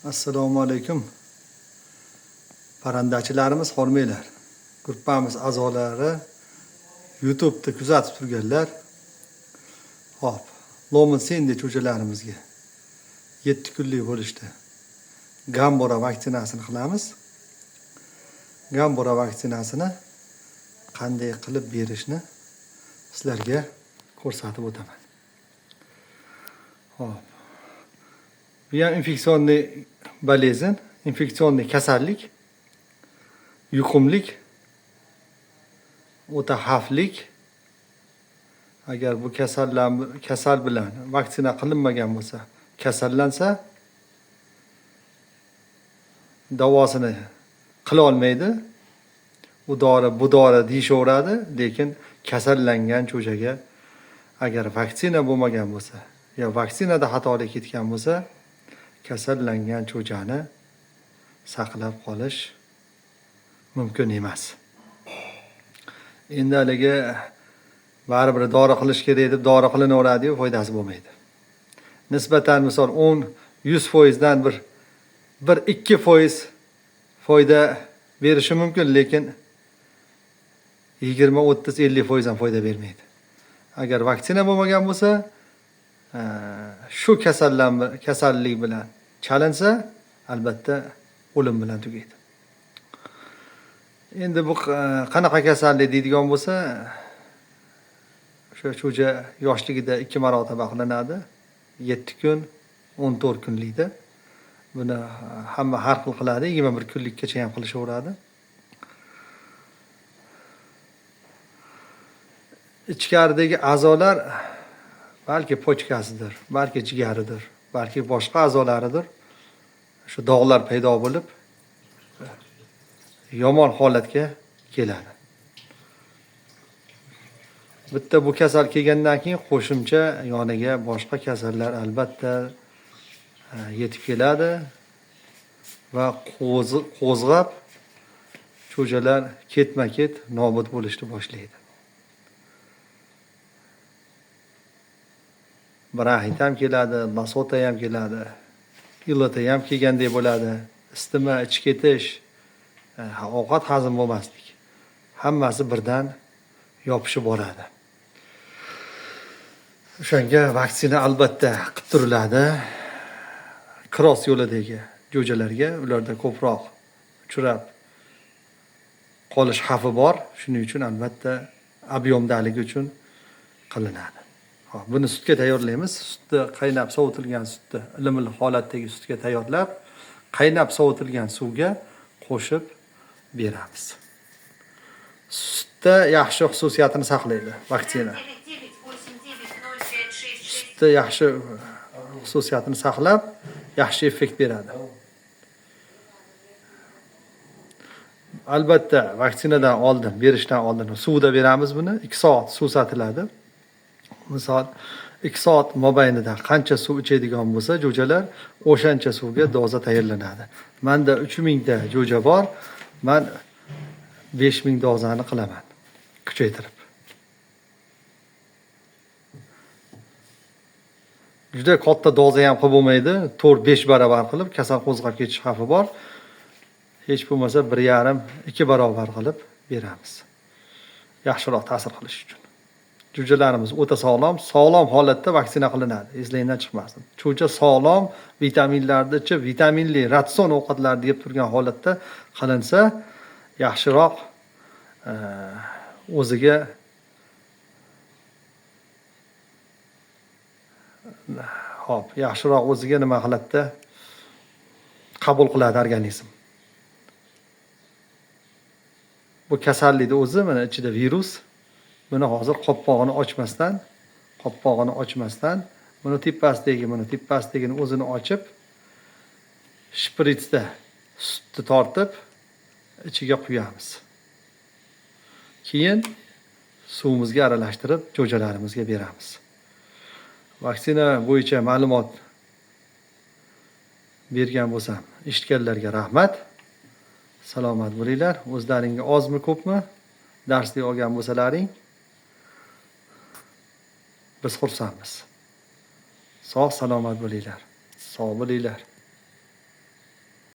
Assalomu alaykum. Parandachilarimiz, xormeylar. Gruppamiz a'zolari YouTube'da kuzatib turganlar. Hop, Lomin Sendi cho'jalarimizga 7 kunlik bo'lishda Gambora vaksinasini qilamiz. Gambora vaksinasini qanday qilib berishni sizlarga ko'rsatib o'taman. Hop. Bu ham infeksionniy bolezen, infeksionniy kasallik, yuqumlik, o'ta xavflik. Agar bu kasal bilan vaksina qilinmagan bo'lsa, kasallansa, davosini qila olmaydi. Bu dori deyishaveradi, lekin kasallangan cho'jaga agar vaksina bo'lmagan bo'lsa, yo vaksinada xatolik ketgan bo'lsa, kasallangan cho'jani saqlab qolish mumkin emas. Endi haligi baribir dori qilish kerak deb dori qilinaveradi-yu, foydasi bo'lmaydi. Nisbatan misol 100% dan bir 2% foyda berishi mumkin, lekin 20, 30, 50% ham foyda bermaydi. Agar vaksina bo'lmagan bo'lsa, shu kasallik bilan chalinsa, albatta o'lim bilan tugaydi. Endi bu qanaqa kasallik deydigan bo'lsa, o'sha cho'ja yoshligida 2 marotaba qilinadi. 7 kun, 14 kunlikda. Buni hamma har xil qiladi, 21 kunlikkacha ham qilishaveradi. Ichkaridagi a'zolar balki pochkasidir, balki jigaridir, balki boshqa a'zolaridir. Shu dog'lar paydo bo'lib, yomon holatga keladi. Bitta bu kasal kelgandan keyin qo'shimcha yoniga boshqa kasallar albatta yetib keladi va qo'zg'ab cho'jalar ketma-ket nobud bo'lishni boshlaydi. Bronxit ham keladi, nosota ham keladi, ilota ham kelgandek bo'ladi, isitma, ichib ketish, ovqat hazm bo'lmaslik. Hammasi birdan yopishib boradi. O'shanga vaksina albatta qilib turiladi. Cross yo'lidagi jo'jalarga ularda ko'proq uchrab qolish xavfi bor. Shuning uchun albatta ob'yomdaligi uchun qilinadi. Hop, buni sutga tayyorlaymiz. Sutni qaynab sovitilgan sutni ilimli holatdagi sutga tayyorlab, qaynab sovitilgan suvga qo'shib beramiz. Sutda yaxshi xususiyatini saqlaydi vaksina. Sutda yaxshi xususiyatini saqlab, yaxshi effekt beradi. Albatta, vaksinadan oldin, berishdan oldin suvda beramiz buni. 2 soat suv satiladi. Misol 2 soat mobaynida qancha suv ichadigan bo'lsa jo'jalar, o'shancha suvga doza tayyorlanadi. Menda 3000 ta jo'ja bor. Men 5000 dozani qilaman kuchaytirib. Juda katta doza ham qilib bo'lmaydi. 4-5 barobar qilib kasal qo'zg'ab ketish xavfi bor. Hech bo'lmasa 1,5-2 barobar qilib beramiz. Yaxshiroq ta'sir qilish uchun. Jo'jalarimiz o'ta sog'lom holatda vaksina qilinadi. Esingizdan chiqmasin. Cho'ja sog'lom, vitaminlarni ichib, vitaminli ratsion ovqatlarni yeb turgan holatda qilinsa, yaxshiroq o'ziga nima qiladida qabul qiladi organizm. Bu kasallikning o'zi mana ichida virus. Buni hozir qoppog'ini ochmasdan, buni teppasidagini o'zini ochib, shpritsda sutni tortib ichiga quyamiz. Keyin suvimizga aralashtirib jo'jalarimizga beramiz. Vaksina bo'yicha ma'lumot bergan bo'lsam, eshitganlarga rahmat. Salomat bo'linglar. O'zlaringga ozmi, ko'pmi darslik olgan bo'lsalaring, biz xursandmiz. Sog' salomat bo'linglar. Sog' bo'linglar.